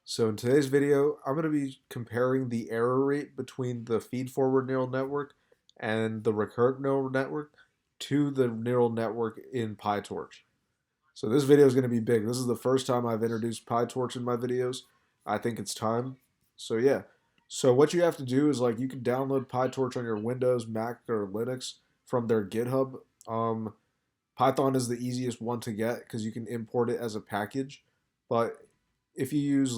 So in today's video, I'm going to be comparing the error rate between the feed-forward neural network and the recurrent neural network to the neural network in PyTorch. So this video is going to be big. This is the first time I've introduced PyTorch in my videos. I think it's time. So yeah. So what you have to do is you can download PyTorch on your Windows, Mac, or Linux from their GitHub. Python is the easiest one to get because you can import it as a package. But if you use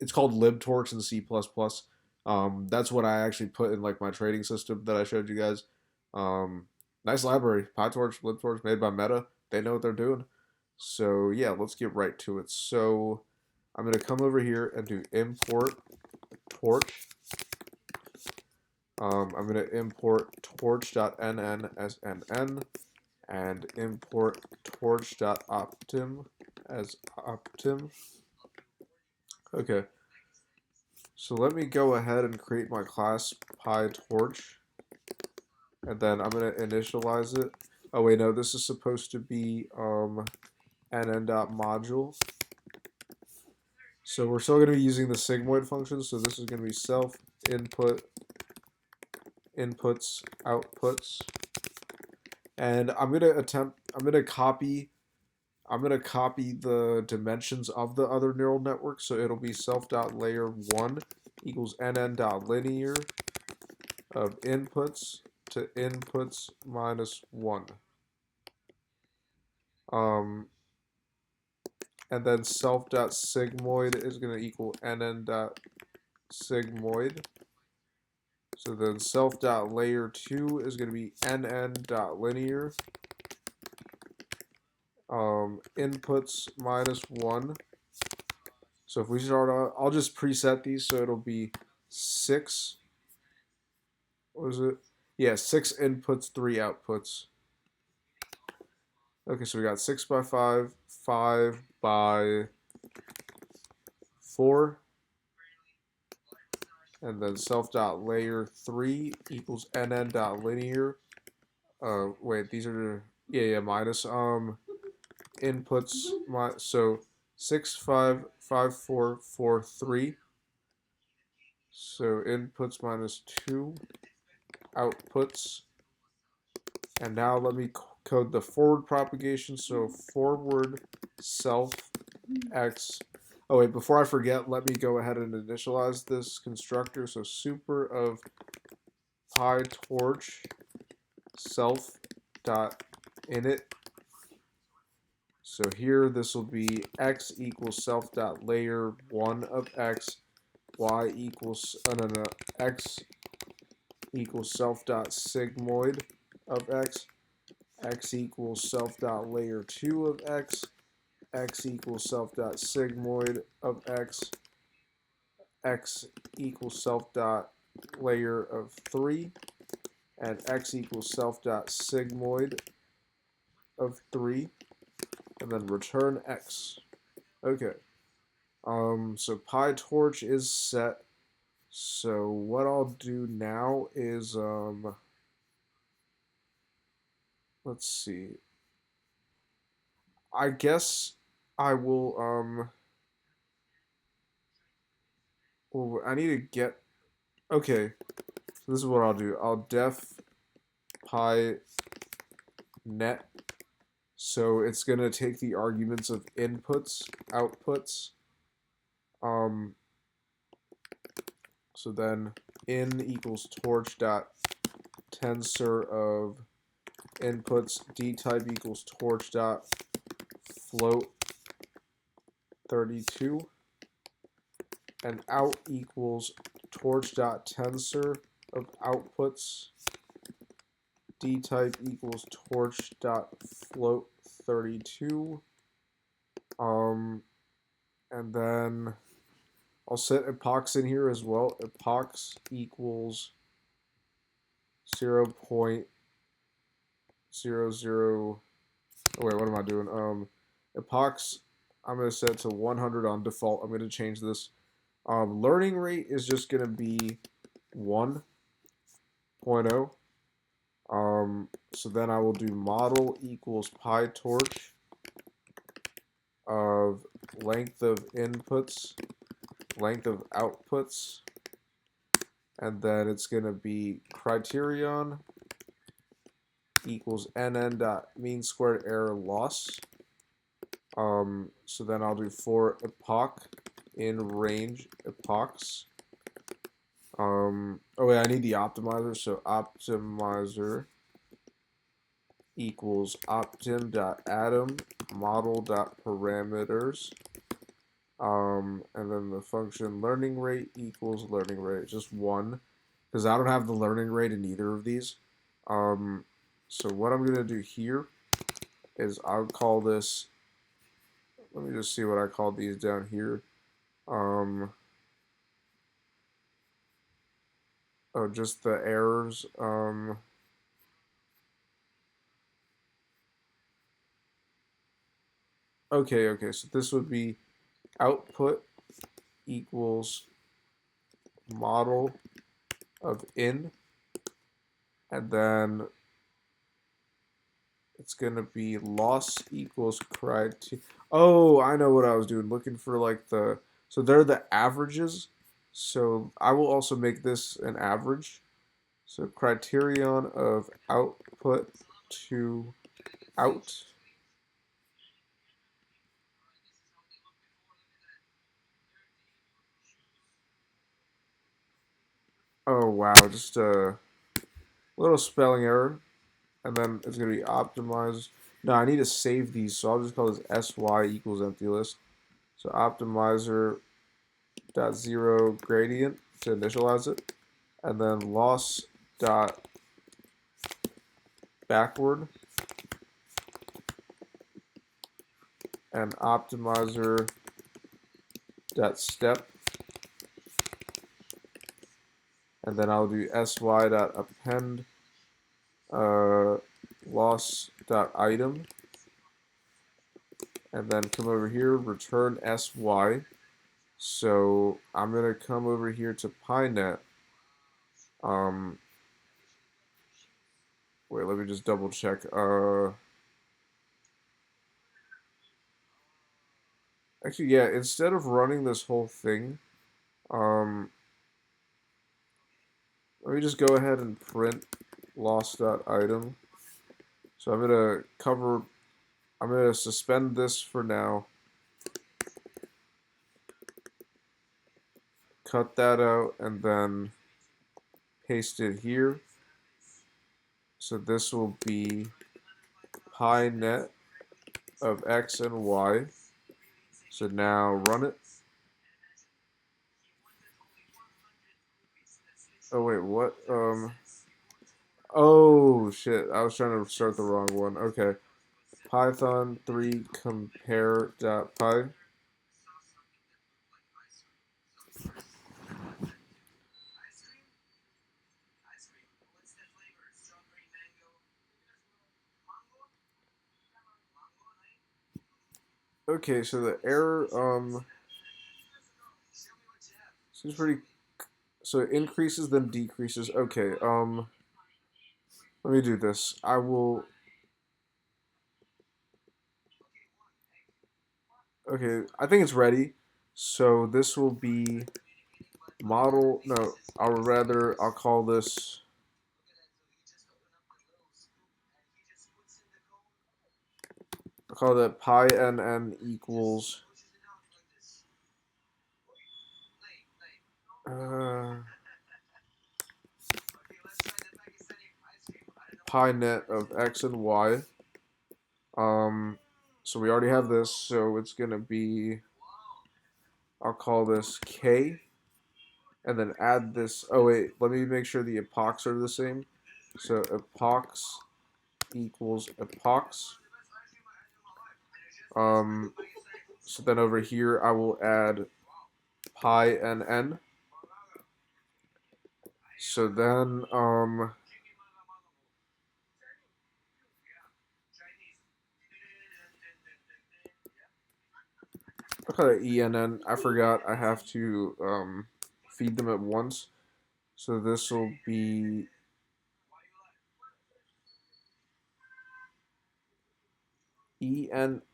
it's called libtorch in C++. That's what I actually put in my trading system that I showed you guys. Nice library, PyTorch, libtorch, made by Meta. They know what they're doing. So yeah, let's get right to it. So I'm gonna come over here and do import torch. I'm gonna import torch.nn as nn and import torch.optim as optim. Okay, so let me go ahead and create my class PyTorch, and then I'm going to initialize it. Oh wait, no, this is supposed to be nn.module. So we're still going to be using the sigmoid function, so this is going to be self input inputs outputs. And I'm going to copy the dimensions of the other neural network, so it'll be self.layer1 equals nn.linear of inputs to inputs minus 1. And then self.sigmoid is going to equal nn.sigmoid. So then self.layer2 is going to be nn.linear inputs minus 1. So if we start out, I'll just preset these so it'll be 6. What is it? Yeah, 6 inputs, 3 outputs. Okay, so we got 6 by 5, 5 by 4, and then self.layer3 equals nn.linear. Wait, these are, yeah, minus, inputs, so 6, 5, 5, 4, 4, 3. So inputs minus 2, outputs. And now let me code the forward propagation. So forward self x. Oh wait, before I forget, let me go ahead and initialize this constructor. So super of PyTorch self dot init. So here this will be x equals self dot layer 1 of x, y equals x equals self dot sigmoid of x, x equals self dot layer 2 of x, x equals self dot sigmoid of x, x equals self dot layer of 3, and x equals self dot sigmoid of 3, and then return x. Okay. So PyTorch is set. So what I'll do now is let's see. I guess I will well, I need to get, okay. So this is what I'll do. I'll def py net. So it's gonna take the arguments of inputs, outputs. So then in equals torch dot tensor of inputs, d type equals torch dot float 32, and out equals torch dot tensor of outputs, d type equals torch dot float 32. And then I'll set epochs in here as well. Epochs equals 0.00. Oh wait, what am I doing? Epochs, I'm gonna set to 100 on default. I'm gonna change this. Learning rate is just gonna be 1.0. So then I will do model equals PyTorch of length of inputs, length of outputs, and then it's going to be criterion equals nn dot mean squared error loss. So then I'll do for epoch in range epochs. Oh wait, I need the optimizer. So optimizer equals optim.atom model.parameters. And then the function learning rate equals learning rate, just one, because I don't have the learning rate in either of these. So what I'm gonna do here is I'll call this. Let me just see what I called these down here. Oh, just the errors. Okay. So this would be output equals model of in, and then it's gonna be loss equals criteria. Oh, I know what I was doing. Looking for like the, so they're the averages. So I will also make this an average. So criterion of output to out. Oh wow, just a little spelling error. And then it's gonna be optimized. No, I need to save these, so I'll just call this sy equals empty list. So optimizer dot zero gradient to initialize it, and then loss dot backward, and optimizer dot step, and then I'll do sy dot append loss dot item, and then come over here, return sy. So I'm gonna come over here to PyNet. Um, Wait, let me just double check. Actually, yeah. Instead of running this whole thing, um, let me just go ahead and print loss dot item. So I'm gonna cover. I'm gonna suspend this for now. Cut that out and then paste it here. So this will be pi net of x and y. So now run it. Oh wait, what? Oh shit! I was trying to start the wrong one. Okay. Python 3 compare.py. Okay, so the error seems pretty, so it increases then decreases. Okay, let me do this. I will, okay, I think it's ready. So this will be model, no, I'll call this, I'll call that pi nn equals uh, pi net of x and y. Um, so we already have this, so it's gonna be, I'll call this k, and then add this. Oh wait, let me make sure the epochs are the same. So epochs equals epochs. Um, so then over here I will add pi and n. So then okay, enn. I forgot I have to feed them at once. So this will be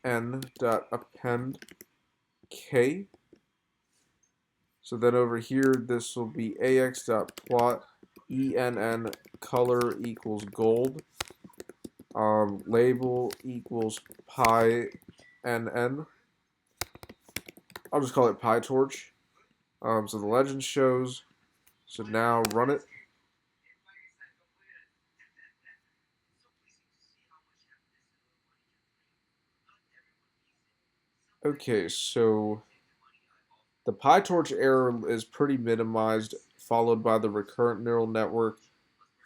enn.append k. So then over here, this will be ax.plot enn color equals gold. Label equals pi nn. I'll just call it PyTorch. So the legend shows. So now run it. Okay, so the PyTorch error is pretty minimized, followed by the recurrent neural network,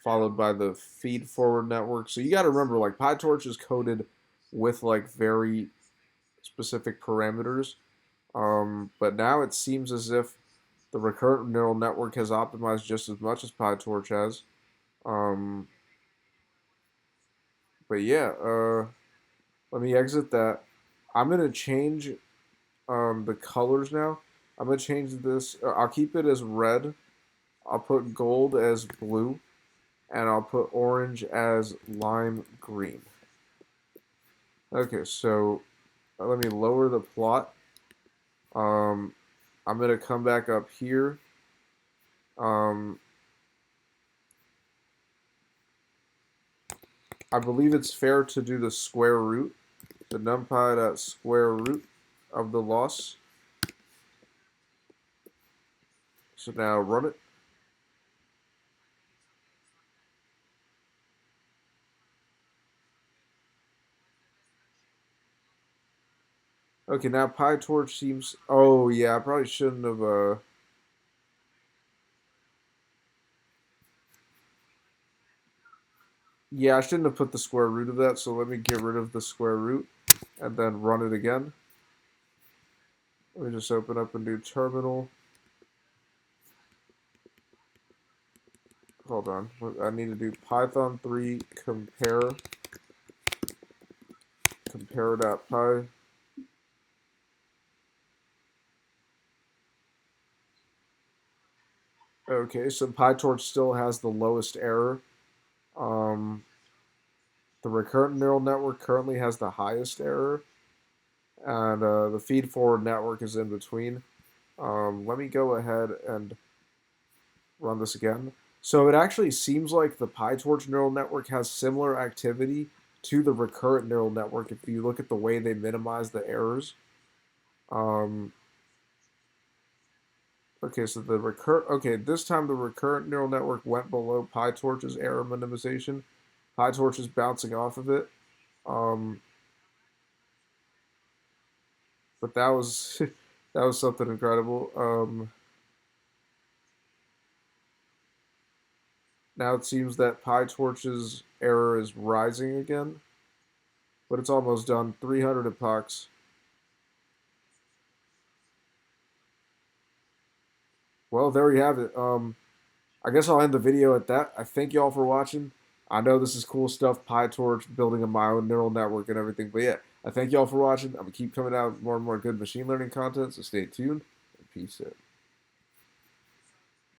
followed by the feed forward network. So you got to remember, like PyTorch is coded with like very specific parameters. But now it seems as if the recurrent neural network has optimized just as much as PyTorch has. Um, but yeah, let me exit that. I'm gonna change the colors now. I'm gonna change this. I'll keep it as red. I'll put gold as blue, and I'll put orange as lime green. Okay, so let me lower the plot. Um, I'm gonna come back up here. Um, I believe it's fair to do the square root, the numpy square root of the loss. So now run it. Okay, now PyTorch seems. Oh yeah, I probably shouldn't have. Yeah, I shouldn't have put the square root of that. So let me get rid of the square root, and then run it again. Let me just open up a new terminal. Hold on, I need to do Python 3 compare.py. Okay, so PyTorch still has the lowest error. Um, the recurrent neural network currently has the highest error, and the feed forward network is in between. Let me go ahead and run this again. So it actually seems like the PyTorch neural network has similar activity to the recurrent neural network if you look at the way they minimize the errors. Um, okay, so this time the recurrent neural network went below PyTorch's error minimization. PyTorch is bouncing off of it. Um, but that was that was something incredible. Now it seems that PyTorch's error is rising again, but it's almost done. 300 epochs. Well, there you have it. I guess I'll end the video at that. I thank y'all for watching. I know this is cool stuff, PyTorch, building a my own neural network and everything. But yeah, I thank y'all for watching. I'm gonna keep coming out with more and more good machine learning content, so stay tuned and peace out.